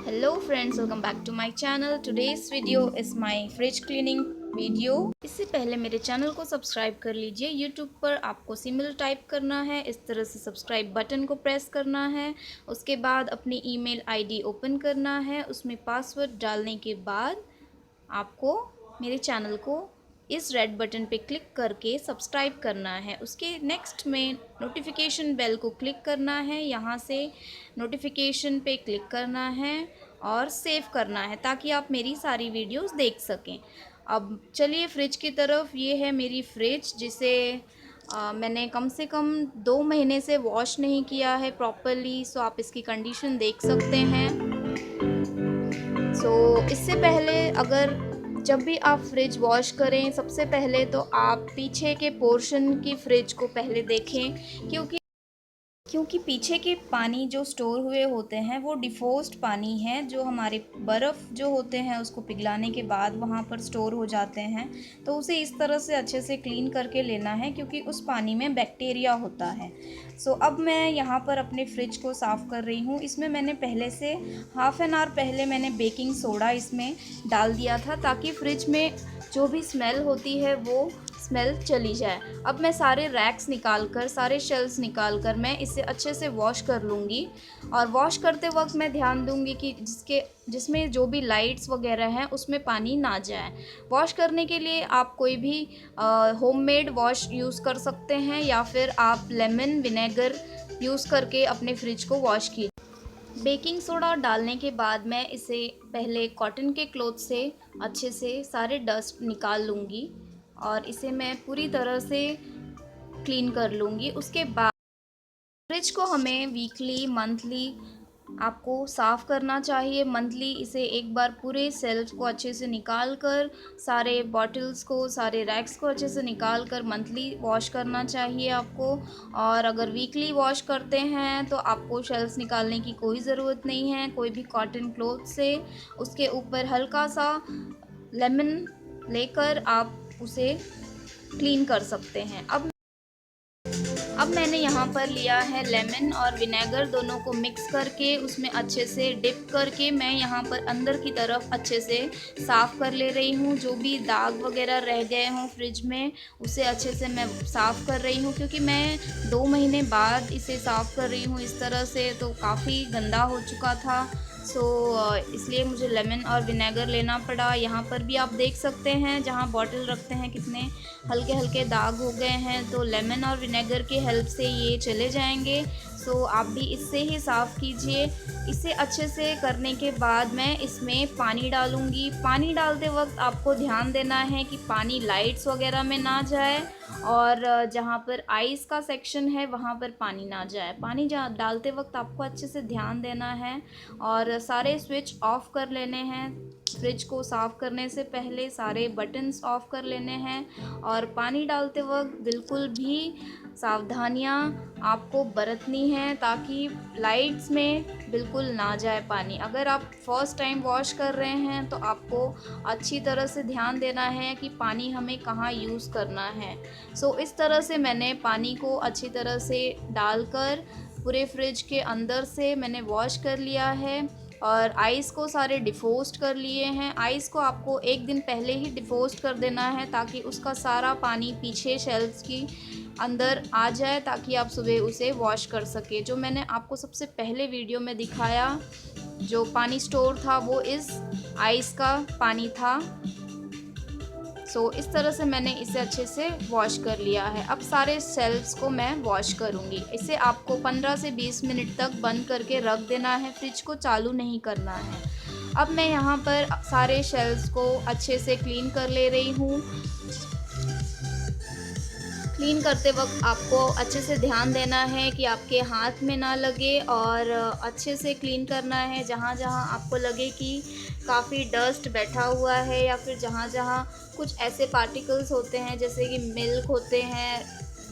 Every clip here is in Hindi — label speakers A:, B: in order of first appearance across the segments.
A: Hello friends, welcome back to my channel. Today's video is my fridge cleaning video. इससे पहले मेरे चैनल को सब्सक्राइब कर लीजिए। यूट्यूब पर आपको सिंबल टाइप करना है, इस तरह से सब्सक्राइब बटन को प्रेस करना है। उसके बाद अपनी ईमेल आईडी ओपन करना है, उसमें पासवर्ड डालने के बाद आपको मेरे चैनल को इस रेड बटन पे क्लिक करके सब्सक्राइब करना है। उसके नेक्स्ट में नोटिफिकेशन बेल को क्लिक करना है, यहाँ से नोटिफिकेशन पे क्लिक करना है और सेव करना है ताकि आप मेरी सारी वीडियोस देख सकें। अब चलिए फ्रिज की तरफ। ये है मेरी फ्रिज जिसे मैंने कम से कम 2 महीने से वॉश नहीं किया है प्रॉपरली। सो आप इसकी कंडीशन देख सकते हैं। इससे पहले अगर जब भी आप फ्रिज वॉश करें, सबसे पहले तो आप पीछे के पोर्शन की फ्रिज को पहले देखें, क्योंकि पीछे के पानी जो स्टोर हुए होते हैं वो डिफोस्ड पानी है, जो हमारे बर्फ़ जो होते हैं उसको पिघलाने के बाद वहाँ पर स्टोर हो जाते हैं। तो उसे इस तरह से अच्छे से क्लीन करके लेना है, क्योंकि उस पानी में बैक्टीरिया होता है। अब मैं यहाँ पर अपने फ्रिज को साफ़ कर रही हूँ। इसमें मैंने पहले से हाफ़ एन आवर पहले मैंने बेकिंग सोडा इसमें डाल दिया था, ताकि फ्रिज में जो भी स्मेल होती है वो स्मेल चली जाए। अब मैं सारे रैक्स निकाल कर, सारे शेल्फ्स निकाल कर मैं इसे अच्छे से वॉश कर लूँगी। और वॉश करते वक्त मैं ध्यान दूँगी कि जिसमें जो भी लाइट्स वगैरह हैं उसमें पानी ना जाए। वॉश करने के लिए आप कोई भी होममेड वॉश यूज़ कर सकते हैं, या फिर आप लेमन विनेगर यूज़ करके अपने फ्रिज को वॉश कीजिए। बेकिंग सोडा डालने के बाद मैं इसे पहले कॉटन के क्लॉथ से अच्छे से सारे डस्ट निकाल लूँगी और इसे मैं पूरी तरह से क्लीन कर लूँगी। उसके बाद फ्रिज को हमें वीकली, मंथली आपको साफ़ करना चाहिए। मंथली इसे एक बार पूरे सेल्फ को अच्छे से निकाल कर, सारे बॉटल्स को, सारे रैक्स को अच्छे से निकाल कर मंथली वॉश करना चाहिए आपको। और अगर वीकली वॉश करते हैं तो आपको शेल्फ्स निकालने की कोई ज़रूरत नहीं है। कोई भी कॉटन क्लॉथ से उसके ऊपर हल्का सा लेमन लेकर आप उसे क्लीन कर सकते हैं। अब मैंने यहाँ पर लिया है लेमन और विनेगर, दोनों को मिक्स करके उसमें अच्छे से डिप करके मैं यहाँ पर अंदर की तरफ अच्छे से साफ़ कर ले रही हूँ। जो भी दाग वगैरह रह गए हों फ्रिज में, उसे अच्छे से मैं साफ़ कर रही हूँ, क्योंकि मैं 2 महीने बाद इसे साफ़ कर रही हूँ इस तरह से, तो काफ़ी गंदा हो चुका था। इसलिए मुझे लेमन और विनेगर लेना पड़ा। यहाँ पर भी आप देख सकते हैं जहाँ बॉटल रखते हैं कितने हल्के हल्के दाग हो गए हैं, तो लेमन और विनेगर की हेल्प से ये चले जाएंगे। आप भी इससे ही साफ़ कीजिए। इसे अच्छे से करने के बाद मैं इसमें पानी डालूँगी। पानी डालते वक्त आपको ध्यान देना है कि पानी लाइट्स वगैरह में ना जाए, और जहाँ पर आइस का सेक्शन है वहाँ पर पानी ना जाए। पानी जहाँ डालते वक्त आपको अच्छे से ध्यान देना है और सारे स्विच ऑफ़ कर लेने हैं। फ्रिज को साफ़ करने से पहले सारे बटन्स ऑफ़ कर लेने हैं, और पानी डालते वक्त बिल्कुल भी सावधानियाँ आपको बरतनी हैं, ताकि लाइट्स में बिल्कुल ना जाए पानी। अगर आप फर्स्ट टाइम वॉश कर रहे हैं तो आपको अच्छी तरह से ध्यान देना है कि पानी हमें कहाँ यूज़ करना है। इस तरह से मैंने पानी को अच्छी तरह से डालकर पूरे फ्रिज के अंदर से मैंने वॉश कर लिया है, और आइस को सारे डिफोस्ट कर लिए हैं। आइस को आपको एक दिन पहले ही डिफोस्ट कर देना है, ताकि उसका सारा पानी पीछे शेल्फ्स की अंदर आ जाए, ताकि आप सुबह उसे वॉश कर सके। जो मैंने आपको सबसे पहले वीडियो में दिखाया जो पानी स्टोर था वो इस आइस का पानी था। इस तरह से मैंने इसे अच्छे से वॉश कर लिया है। अब सारे शेल्फ्स को मैं वॉश करूँगी। इसे आपको 15 से 20 मिनट तक बंद करके रख देना है, फ्रिज को चालू नहीं करना है। अब मैं यहाँ पर सारे शेल्फ्स को अच्छे से क्लीन कर ले रही हूँ। क्लीन करते वक्त आपको अच्छे से ध्यान देना है कि आपके हाथ में ना लगे, और अच्छे से क्लीन करना है। जहाँ जहाँ आपको लगे कि काफ़ी डस्ट बैठा हुआ है, या फिर जहाँ जहाँ कुछ ऐसे पार्टिकल्स होते हैं जैसे कि मिल्क होते हैं,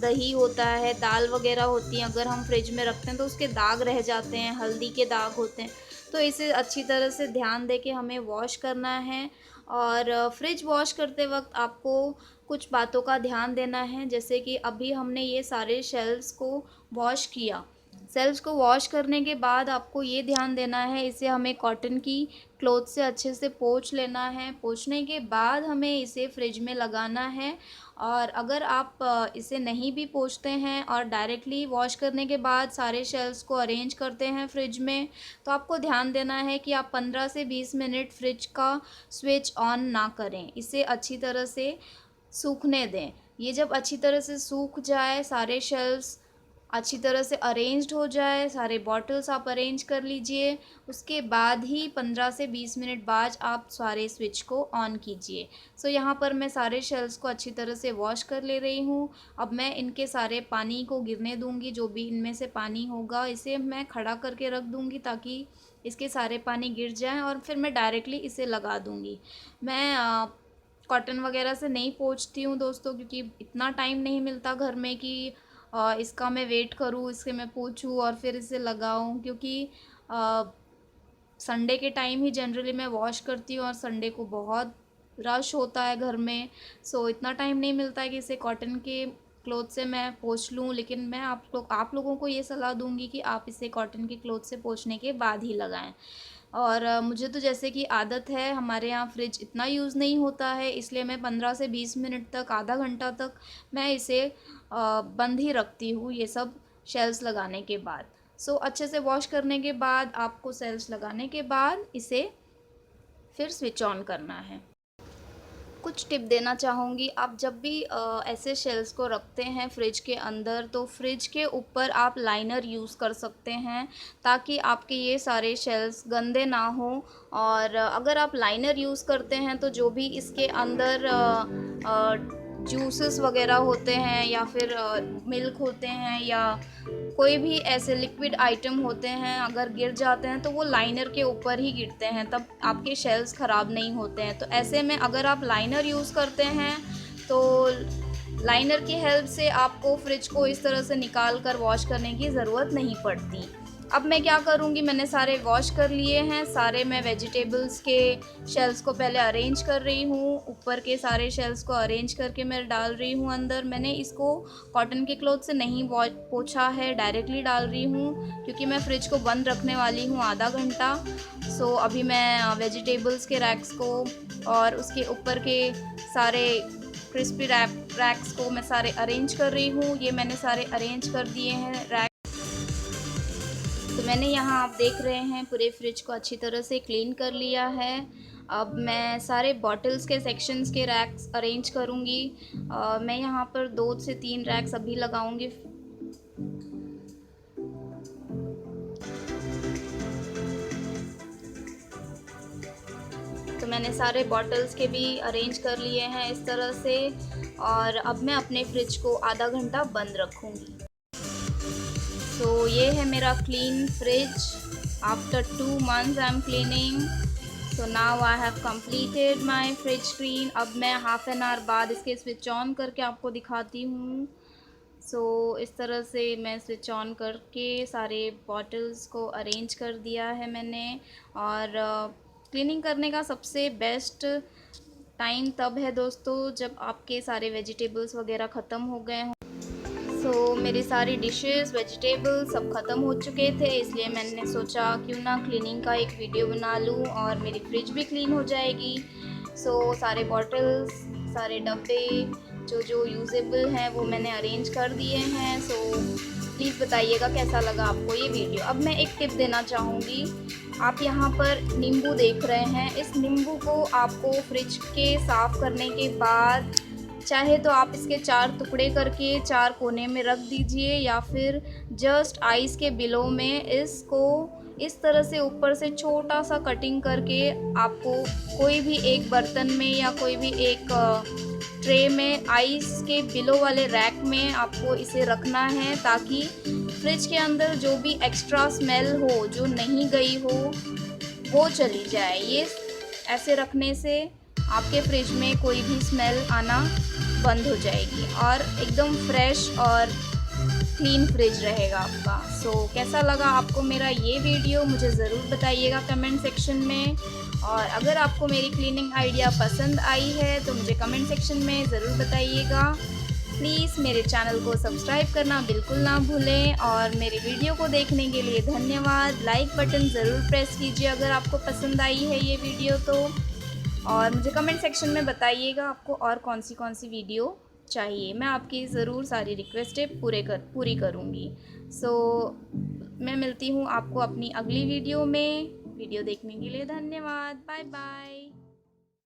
A: दही होता है, दाल वगैरह होती हैं, अगर हम फ्रिज में रखते हैं तो उसके दाग रह जाते हैं, हल्दी के दाग होते हैं। तो इसे अच्छी तरह से ध्यान दे के हमें वॉश करना है। और फ्रिज वॉश करते वक्त आपको कुछ बातों का ध्यान देना है, जैसे कि अभी हमने ये सारे शेल्फ्स को वॉश किया, शेल्फ्स को वॉश करने के बाद आपको ये ध्यान देना है, इसे हमें कॉटन की क्लॉथ से अच्छे से पोंछ लेना है। पोंछने के बाद हमें इसे फ्रिज में लगाना है। और अगर आप इसे नहीं भी पोंछते हैं और डायरेक्टली वॉश करने के बाद सारे शेल्फ्स को अरेंज करते हैं फ्रिज में, तो आपको ध्यान देना है कि आप 15 से 20 मिनट फ्रिज का स्विच ऑन ना करें। इसे अच्छी तरह से सूखने दें। ये जब अच्छी तरह से सूख जाए, सारे शेल्फ्स अच्छी तरह से अरेंज्ड हो जाए, सारे बॉटल्स आप अरेंज कर लीजिए, उसके बाद ही 15 से 20 मिनट बाद आप सारे स्विच को ऑन कीजिए। सो यहाँ पर मैं सारे शेल्फ्स को अच्छी तरह से वॉश कर ले रही हूँ। अब मैं इनके सारे पानी को गिरने दूँगी, जो भी इनमें से पानी होगा इसे मैं खड़ा करके रख दूँगी ताकि इसके सारे पानी गिर जाएँ, और फिर मैं डायरेक्टली इसे लगा दूँगी। मैं कॉटन वगैरह से नहीं पोंछती हूँ दोस्तों, क्योंकि इतना टाइम नहीं मिलता घर में कि इसका मैं वेट करूँ, इसके मैं पोंछूँ और फिर इसे लगाऊँ, क्योंकि संडे के टाइम ही जनरली मैं वॉश करती हूँ और संडे को बहुत रश होता है घर में। सो इतना टाइम नहीं मिलता है कि इसे कॉटन के क्लॉथ से मैं पोंछ लूँ। लेकिन मैं आप लोगों को ये सलाह दूँगी कि आप इसे कॉटन के क्लॉथ से पोंछने के बाद ही लगाएं। और मुझे तो जैसे कि आदत है, हमारे यहाँ फ्रिज इतना यूज़ नहीं होता है, इसलिए मैं 15 से 20 मिनट तक, आधा घंटा तक मैं इसे बंद ही रखती हूँ, ये सब शेल्फ्स लगाने के बाद। सो अच्छे से वॉश करने के बाद आपको शेल्फ्स लगाने के बाद इसे फिर स्विच ऑन करना है। कुछ टिप देना चाहूँगी, आप जब भी ऐसे शेल्फ्स को रखते हैं फ्रिज के अंदर, तो फ्रिज के ऊपर आप लाइनर यूज़ कर सकते हैं ताकि आपके ये सारे शेल्फ्स गंदे ना हों। और अगर आप लाइनर यूज़ करते हैं तो जो भी इसके अंदर जूसेस वगैरह होते हैं या फिर मिल्क होते हैं या कोई भी ऐसे लिक्विड आइटम होते हैं, अगर गिर जाते हैं तो वो लाइनर के ऊपर ही गिरते हैं, तब आपके शेल्फ्स ख़राब नहीं होते हैं। तो ऐसे में अगर आप लाइनर यूज़ करते हैं तो लाइनर की हेल्प से आपको फ्रिज को इस तरह से निकाल कर वॉश करने की ज़रूरत नहीं पड़ती। अब मैं क्या करूँगी, मैंने सारे वॉश कर लिए हैं, सारे मैं वेजिटेबल्स के शेल्फ्स को पहले अरेंज कर रही हूँ। ऊपर के सारे शेल्फ्स को अरेंज करके मैं डाल रही हूँ अंदर। मैंने इसको कॉटन के क्लॉथ से नहीं पोंछा है, डायरेक्टली डाल रही हूँ क्योंकि मैं फ्रिज को बंद रखने वाली हूँ आधा घंटा। सो अभी मैं वेजिटेबल्स के रैक्स को और उसके ऊपर के सारे क्रिस्पी रैक्स को मैं सारे अरेंज कर रही हूँ। ये मैंने सारे अरेंज कर दिए हैं रैक। तो मैंने यहाँ आप देख रहे हैं पूरे फ्रिज को अच्छी तरह से क्लीन कर लिया है। अब मैं सारे बॉटल्स के सेक्शंस के रैक्स अरेंज करूँगी। मैं यहाँ पर 2 से 3 रैक्स अभी लगाऊँगी। तो मैंने सारे बॉटल्स के भी अरेंज कर लिए हैं इस तरह से, और अब मैं अपने फ्रिज को आधा घंटा बंद रखूँगी। तो ये है मेरा clean fridge. After 2 months I am cleaning. So now I have completed my fridge clean. अब मैं हाफ एन आवर बाद इसके स्विच ऑन करके आपको दिखाती हूँ। सो इस तरह से मैं स्विच ऑन करके सारे बॉटल्स को अरेंज कर दिया है मैंने। और क्लीनिंग करने का सबसे बेस्ट टाइम तब है दोस्तों जब आपके सारे वेजिटेबल्स वगैरह ख़त्म हो गए हों। सो मेरी सारी डिशेस वेजिटेबल्स सब ख़त्म हो चुके थे, इसलिए मैंने सोचा क्यों ना क्लीनिंग का एक वीडियो बना लूँ और मेरी फ्रिज भी क्लीन हो जाएगी। सो सारे बॉटल्स, सारे डब्बे जो यूजेबल हैं वो मैंने अरेंज कर दिए हैं। सो प्लीज़ बताइएगा कैसा लगा आपको ये वीडियो। अब मैं एक टिप देना चाहूँगी। आप यहाँ पर नींबू देख रहे हैं, इस नींबू को आपको फ्रिज के साफ़ करने के बाद चाहे तो आप इसके 4 टुकड़े करके 4 कोने में रख दीजिए, या फिर जस्ट आइस के बिलो में इसको इस तरह से ऊपर से छोटा सा कटिंग करके आपको कोई भी एक बर्तन में या कोई भी एक ट्रे में आइस के बिलो वाले रैक में आपको इसे रखना है, ताकि फ्रिज के अंदर जो भी एक्स्ट्रा स्मेल हो जो नहीं गई हो वो चली जाए। ये ऐसे रखने से आपके फ्रिज में कोई भी स्मेल आना बंद हो जाएगी और एकदम फ्रेश और क्लीन फ्रिज रहेगा आपका। सो कैसा लगा आपको मेरा ये वीडियो, मुझे ज़रूर बताइएगा कमेंट सेक्शन में। और अगर आपको मेरी क्लीनिंग आइडिया पसंद आई है तो मुझे कमेंट सेक्शन में ज़रूर बताइएगा। प्लीज़ मेरे चैनल को सब्सक्राइब करना बिल्कुल ना भूलें और मेरे वीडियो को देखने के लिए धन्यवाद। लाइक बटन ज़रूर प्रेस कीजिए अगर आपको पसंद आई है ये वीडियो तो। और मुझे कमेंट सेक्शन में बताइएगा आपको और कौन सी वीडियो चाहिए। मैं आपकी ज़रूर सारी रिक्वेस्टें पूरी करूँगी। सो मैं मिलती हूँ आपको अपनी अगली वीडियो में। वीडियो देखने के लिए धन्यवाद। Bye bye.